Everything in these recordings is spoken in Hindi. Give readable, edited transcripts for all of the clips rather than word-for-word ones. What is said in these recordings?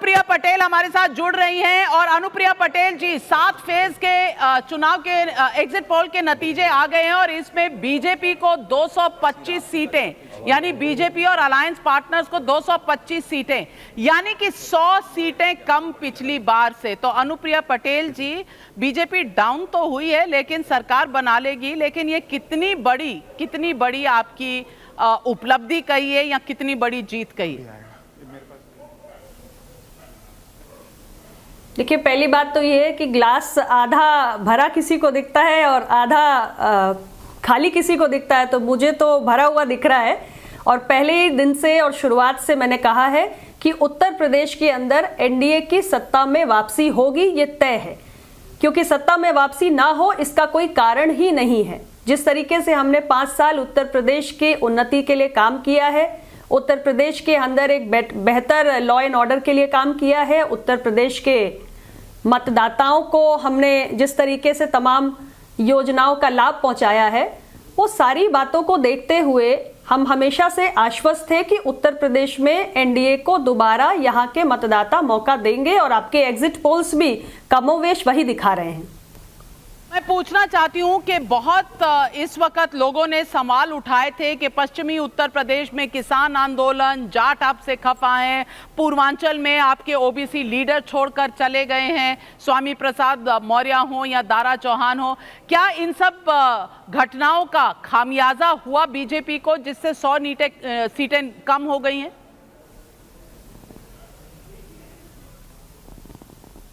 अनुप्रिया पटेल हमारे साथ जुड़ रही हैं। और अनुप्रिया पटेल जी, 7 फेज के चुनाव के एग्जिट पोल के नतीजे आ गए हैं और इसमें बीजेपी को 225 सीटें, यानी बीजेपी और अलायंस पार्टनर्स को 225 सीटें, यानी कि 100 सीटें कम पिछली बार से। तो अनुप्रिया पटेल जी, बीजेपी डाउन तो हुई है लेकिन सरकार बना लेगी, लेकिन ये कितनी बड़ी आपकी उपलब्धि कही है या कितनी बड़ी जीत कही है? देखिए, पहली बात तो ये है कि ग्लास आधा भरा किसी को दिखता है और आधा खाली किसी को दिखता है। तो मुझे तो भरा हुआ दिख रहा है और पहले ही दिन से और शुरुआत से मैंने कहा है कि उत्तर प्रदेश के अंदर एनडीए की सत्ता में वापसी होगी, ये तय है। क्योंकि सत्ता में वापसी ना हो इसका कोई कारण ही नहीं है। जिस तरीके से हमने 5 साल उत्तर प्रदेश के उन्नति के लिए काम किया है, उत्तर प्रदेश के अंदर एक बेहतर लॉ एंड ऑर्डर के लिए काम किया है, उत्तर प्रदेश के मतदाताओं को हमने जिस तरीके से तमाम योजनाओं का लाभ पहुंचाया है, वो सारी बातों को देखते हुए हम हमेशा से आश्वस्त थे कि उत्तर प्रदेश में एनडीए को दोबारा यहाँ के मतदाता मौका देंगे और आपके एग्जिट पोल्स भी कमोवेश वही दिखा रहे हैं। मैं पूछना चाहती हूं कि बहुत इस वक्त लोगों ने सवाल उठाए थे कि पश्चिमी उत्तर प्रदेश में किसान आंदोलन, जाट आपसे खफा हैं, पूर्वांचल में आपके ओबीसी लीडर छोड़कर चले गए हैं, स्वामी प्रसाद मौर्य हो या दारा चौहान हो। क्या इन सब घटनाओं का खामियाजा हुआ बीजेपी को, जिससे 100 सीटें कम हो गई हैं?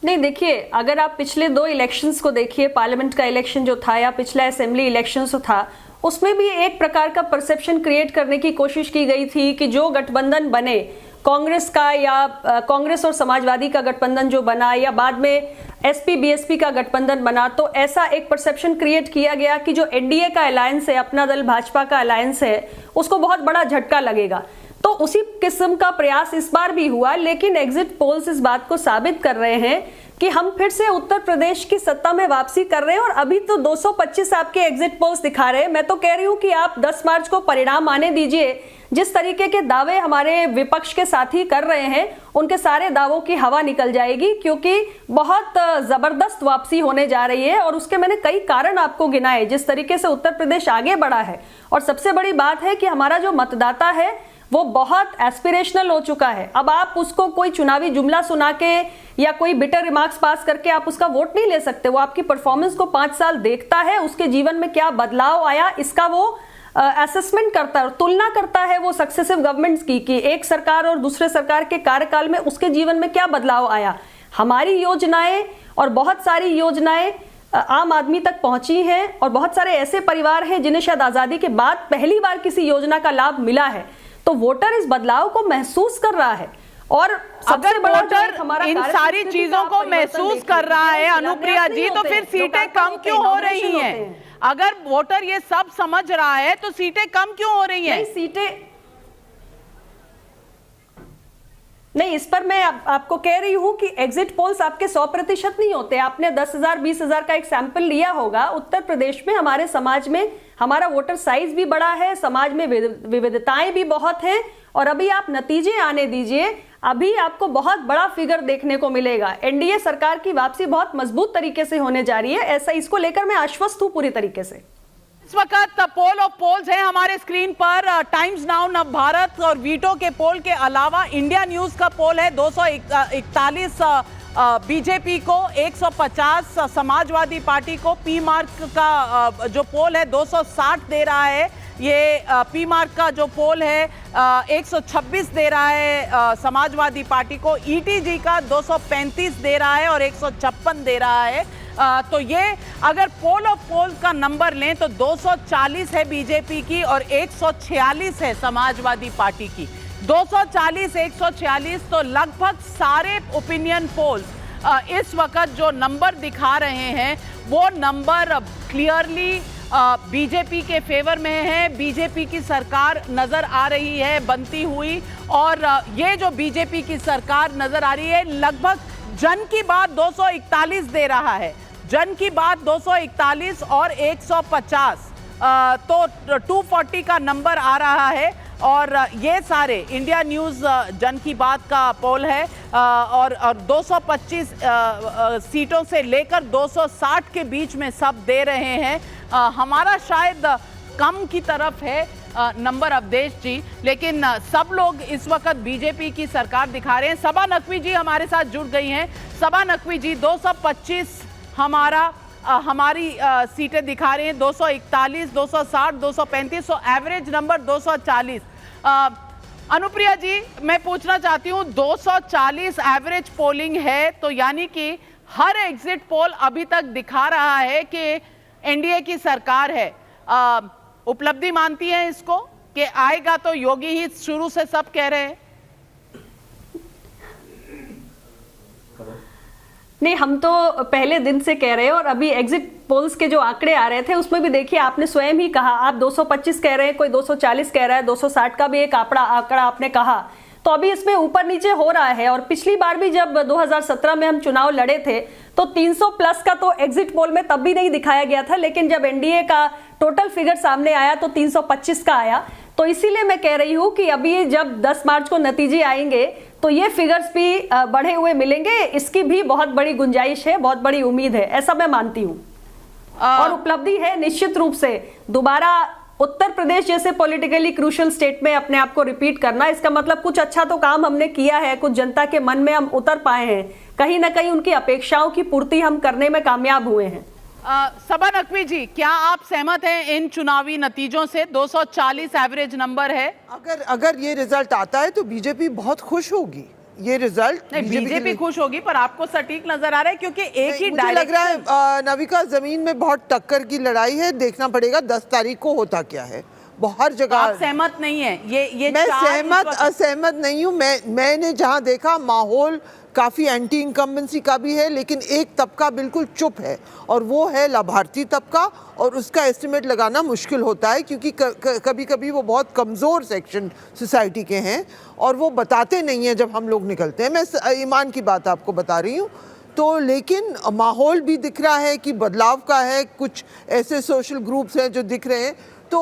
नहीं, देखिए, अगर आप पिछले 2 इलेक्शंस को देखिए, पार्लियामेंट का इलेक्शन जो था या पिछला असेंबली इलेक्शन जो था, उसमें भी एक प्रकार का परसेप्शन क्रिएट करने की कोशिश की गई थी कि जो गठबंधन बने, कांग्रेस का या कांग्रेस और समाजवादी का गठबंधन जो बना या बाद में एसपी बीएसपी का गठबंधन बना, तो ऐसा एक परसेप्शन क्रिएट किया गया कि जो एनडीए का अलायंस है, अपना दल भाजपा का अलायंस है, उसको बहुत बड़ा झटका लगेगा। तो उसी किस्म का प्रयास इस बार भी हुआ, लेकिन एग्जिट पोल्स इस बात को साबित कर रहे हैं कि हम फिर से उत्तर प्रदेश की सत्ता में वापसी कर रहे हैं। और अभी तो 225 आपके एग्जिट पोल्स दिखा रहे हैं। मैं तो कह रही हूं कि आप 10 मार्च को परिणाम आने दीजिए। जिस तरीके के दावे हमारे विपक्ष के साथी कर रहे हैं, उनके सारे दावों की हवा निकल जाएगी, क्योंकि बहुत जबरदस्त वापसी होने जा रही है। और उसके मैंने कई कारण आपको गिनाए, जिस तरीके से उत्तर प्रदेश आगे बढ़ा है। और सबसे बड़ी बात है कि हमारा जो मतदाता है वो बहुत एस्पिरेशनल हो चुका है। अब आप उसको कोई चुनावी जुमला सुना के या कोई बिटर रिमार्क्स पास करके आप उसका वोट नहीं ले सकते। वो आपकी परफॉर्मेंस को 5 साल देखता है, उसके जीवन में क्या बदलाव आया इसका वो असेसमेंट करता है और तुलना करता है वो सक्सेसिव गवर्नमेंट्स की कि एक सरकार और दूसरे सरकार के कार्यकाल में उसके जीवन में क्या बदलाव आया। हमारी योजनाएं और बहुत सारी योजनाएं आम आदमी तक पहुंची हैं और बहुत सारे ऐसे परिवार हैं जिन्हें शायद आजादी के बाद पहली बार किसी योजना का लाभ मिला है। तो वोटर इस बदलाव को महसूस कर रहा है। और अगर वोटर इन सारी चीजों को महसूस कर रहा है अनुप्रिया जी, तो फिर सीटें कम क्यों हो रही हैं? अगर वोटर ये सब समझ रहा है तो सीटें कम क्यों हो रही हैं? नहीं, इस पर मैं आपको कह रही हूं कि एग्जिट पोल्स आपके 100% नहीं होते। आपने 10,000 20,000 का एक सैंपल लिया होगा। उत्तर प्रदेश में हमारे समाज में हमारा वोटर साइज भी बड़ा है, समाज में विविधताएं भी बहुत हैं। और अभी आप नतीजे आने दीजिए, अभी आपको बहुत बड़ा फिगर देखने को मिलेगा। एनडीए सरकार की वापसी बहुत मजबूत तरीके से होने जा रही है, ऐसा इसको लेकर मैं आश्वस्त हूं पूरी तरीके से। इस वक्त पोल ऑफ पोल्स है हमारे स्क्रीन पर। टाइम्स नाउ, नव भारत और वीटो के पोल के अलावा इंडिया न्यूज का पोल है 241 बीजेपी को, 150 समाजवादी पार्टी को। पी मार्क का जो पोल है 260 दे रहा है। ये पी मार्क का जो पोल है 126 दे रहा है समाजवादी पार्टी को। ईटीजी का 235 दे रहा है और 156 दे रहा है। तो ये अगर पोल ऑफ पोल का नंबर लें तो 240 है बीजेपी की और 146 है समाजवादी पार्टी की। 240 146, तो लगभग सारे ओपिनियन पोल्स इस वक्त जो नंबर दिखा रहे हैं वो नंबर क्लियरली बीजेपी के फेवर में है। बीजेपी की सरकार नजर आ रही है बनती हुई, और ये जो बीजेपी की सरकार नजर आ रही है लगभग जन की बात 241 दे रहा है। जन की बात 241 और 150, तो 240 का नंबर आ रहा है। और ये सारे इंडिया न्यूज़ जन की बात का पोल है और 225 सीटों से लेकर 260 के बीच में सब दे रहे हैं। हमारा शायद कम की तरफ है नंबर अवधेश जी, लेकिन सब लोग इस वक्त बीजेपी की सरकार दिखा रहे हैं। सबा नकवी जी हमारे साथ जुड़ गई हैं। सबा नकवी जी, 225 हमारी सीटें दिखा रहे हैं, 241, 260, 235, सो एवरेज नंबर 240। अनुप्रिया जी, मैं पूछना चाहती हूँ, 240 एवरेज पोलिंग है, तो यानी कि हर एग्जिट पोल अभी तक दिखा रहा है कि एनडीए की सरकार है। उपलब्धि मानती हैं इसको कि आएगा तो योगी ही, शुरू से सब कह रहे हैं? नहीं, हम तो पहले दिन से कह रहे हैं और अभी एग्जिट पोल्स के जो आंकड़े आ रहे थे उसमें भी देखिए, आपने स्वयं ही कहा, आप 225 कह रहे हैं, कोई 240 कह रहा है, 260 का भी एक आंकड़ा आपने कहा, तो अभी इसमें ऊपर नीचे हो रहा है। और पिछली बार भी जब 2017 में हम चुनाव लड़े थे तो 300 प्लस का तो एग्जिट पोल में तब भी नहीं दिखाया गया था, लेकिन जब एनडीए का टोटल फिगर सामने आया तो 325 का आया। तो इसीलिए मैं कह रही हूं कि अभी जब 10 मार्च को नतीजे आएंगे तो ये फिगर्स भी बढ़े हुए मिलेंगे, इसकी भी बहुत बड़ी गुंजाइश है, बहुत बड़ी उम्मीद है, ऐसा मैं मानती हूं। और उपलब्धि है निश्चित रूप से। दोबारा उत्तर प्रदेश जैसे पॉलिटिकली क्रूशियल स्टेट में अपने आप को रिपीट करना, इसका मतलब कुछ अच्छा तो काम हमने किया है, कुछ जनता के मन में हम उतर पाए हैं, कहीं ना कहीं उनकी अपेक्षाओं की पूर्ति हम करने में कामयाब हुए हैं। सबा नकवी जी, क्या आप सहमत हैं इन चुनावी नतीजों से? 240 एवरेज नंबर है। अगर ये रिजल्ट आता है तो बीजेपी बहुत खुश होगी। ये रिजल्ट बीजेपी खुश होगी, पर आपको सटीक नजर आ रहा है क्योंकि एक ही मुझे लग रहा है नविका, जमीन में बहुत टक्कर की लड़ाई है, देखना पड़ेगा 10 तारीख को होता क्या है। हर जगह आप सहमत नहीं है? ये मैं असहमत नहीं हूँ। मैंने जहाँ देखा माहौल काफ़ी एंटी इनकम्बेंसी का भी है, लेकिन एक तबका बिल्कुल चुप है और वो है लाभार्थी तबका, और उसका एस्टिमेट लगाना मुश्किल होता है क्योंकि कभी कभी वो बहुत कमज़ोर सेक्शन सोसाइटी के हैं और वो बताते नहीं हैं जब हम लोग निकलते हैं। मैं ईमान की बात आपको बता रही हूँ। तो लेकिन माहौल भी दिख रहा है कि बदलाव का है, कुछ ऐसे सोशल ग्रुप्स हैं जो दिख रहे हैं। तो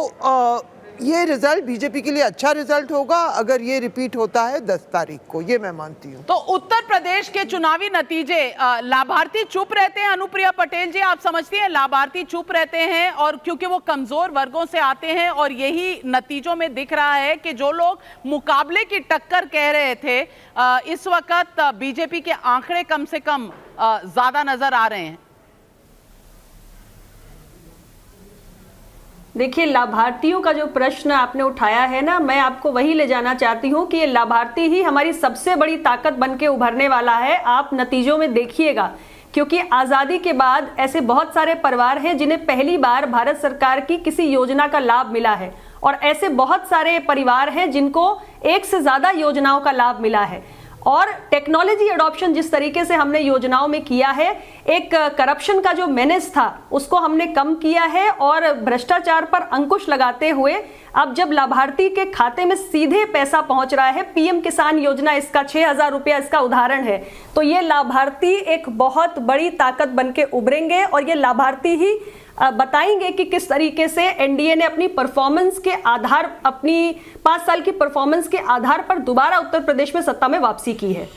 ये रिजल्ट बीजेपी के लिए अच्छा रिजल्ट होगा अगर ये रिपीट होता है 10 तारीख को, ये मैं मानती हूँ। तो उत्तर प्रदेश के चुनावी नतीजे, लाभार्थी चुप रहते हैं? अनुप्रिया पटेल जी, आप समझती हैं लाभार्थी चुप रहते हैं? और क्योंकि वो कमजोर वर्गों से आते हैं और यही नतीजों में दिख रहा है कि जो लोग मुकाबले की टक्कर कह रहे थे, इस वक्त बीजेपी के आंकड़े कम से कम ज्यादा नजर आ रहे हैं। देखिए, लाभार्थियों का जो प्रश्न आपने उठाया है ना, मैं आपको वही ले जाना चाहती हूं कि ये लाभार्थी ही हमारी सबसे बड़ी ताकत बनके उभरने वाला है। आप नतीजों में देखिएगा, क्योंकि आज़ादी के बाद ऐसे बहुत सारे परिवार हैं जिन्हें पहली बार भारत सरकार की किसी योजना का लाभ मिला है, और ऐसे बहुत सारे परिवार हैं जिनको एक से ज़्यादा योजनाओं का लाभ मिला है। और टेक्नोलॉजी एडॉप्शन जिस तरीके से हमने योजनाओं में किया है, एक करप्शन का जो मेनेस था उसको हमने कम किया है, और भ्रष्टाचार पर अंकुश लगाते हुए अब जब लाभार्थी के खाते में सीधे पैसा पहुंच रहा है, पीएम किसान योजना इसका 6,000 रुपया इसका उदाहरण है, तो ये लाभार्थी एक बहुत बड़ी ताकत बनके उभरेंगे और ये लाभार्थी ही बताएंगे कि किस तरीके से एनडीए ने अपनी परफॉर्मेंस के आधार, अपनी 5 साल की परफॉर्मेंस के आधार पर दोबारा उत्तर प्रदेश में सत्ता में वापसी की है।